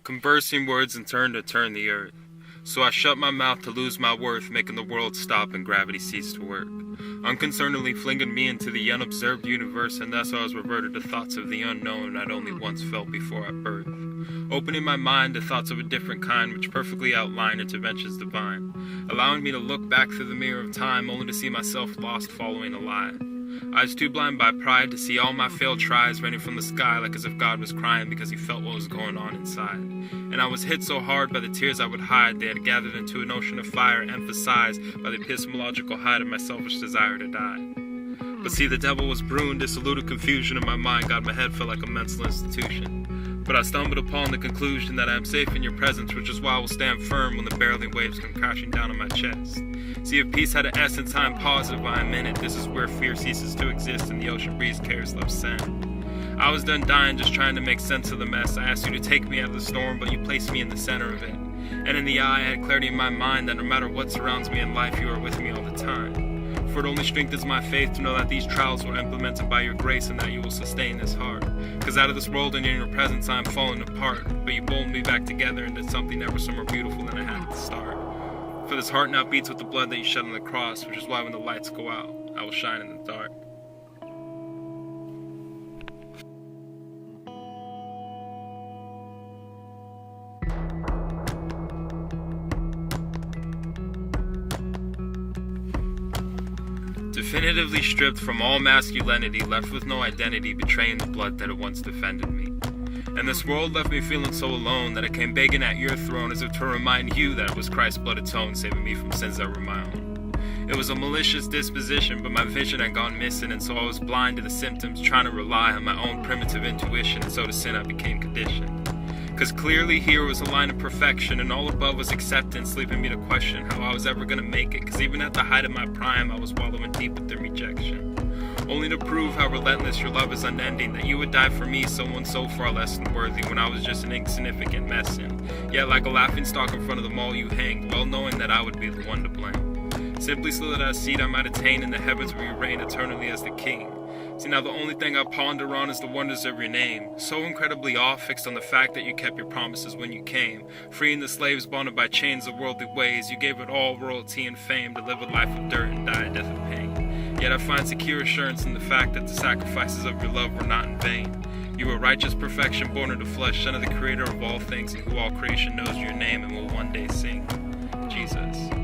conversing words in turn to turn the earth. So I shut my mouth to lose my worth, making the world stop and gravity cease to work. Unconcernedly flinging me into the unobserved universe, and thus I was reverted to thoughts of the unknown I'd only once felt before at birth. Opening my mind to thoughts of a different kind which perfectly outline interventions divine, allowing me to look back through the mirror of time only to see myself lost following a lie. I was too blind by pride to see all my failed tries raining from the sky like as if God was crying because he felt what was going on inside. And I was hit so hard by the tears I would hide, they had gathered into an ocean of fire emphasized by the epistemological height of my selfish desire to die. But see, the devil was brewing dissoluted confusion in my mind, God, my head felt like a mental institution. But I stumbled upon the conclusion that I am safe in your presence, which is why I will stand firm when the barreling waves come crashing down on my chest. See, if peace had an essence, time positive, I am in it. This is where fear ceases to exist and the ocean breeze carries love sand. I was done dying, just trying to make sense of the mess. I asked you to take me out of the storm, but you placed me in the center of it. And in the eye, I had clarity in my mind that no matter what surrounds me in life, you are with me all the time. For it only strengthens my faith to know that these trials were implemented by your grace and that you will sustain this heart. Cause out of this world and in your presence I am falling apart, but you pulled me back together into something ever so more beautiful than I had at the start. For this heart now beats with the blood that you shed on the cross, which is why when the lights go out, I will shine in the dark. Definitively stripped from all masculinity, left with no identity, betraying the blood that had once defended me. And this world left me feeling so alone that I came begging at your throne as if to remind you that it was Christ's blood atoned, saving me from sins that were my own. It was a malicious disposition, but my vision had gone missing, and so I was blind to the symptoms, trying to rely on my own primitive intuition, and so to sin I became conditioned. Cause clearly here was a line of perfection, and all above was acceptance, leaving me to question how I was ever gonna make it. Cause even at the height of my prime, I was wallowing deep within rejection. Only to prove how relentless your love is unending, that you would die for me, someone so far less than worthy, when I was just an insignificant mess. And yet like a laughingstock in front of the mall you hanged, well knowing that I would be the one to blame. Simply so that a seat I might attain in the heavens where you reign eternally as the king. See, now the only thing I ponder on is the wonders of your name, so incredibly awe fixed on the fact that you kept your promises when you came, freeing the slaves bonded by chains of worldly ways. You gave it all royalty and fame to live a life of dirt and die a death of pain. Yet I find secure assurance in the fact that the sacrifices of your love were not in vain. You were righteous perfection born into flesh, son of the creator of all things, and who all creation knows your name and will one day sing. Jesus.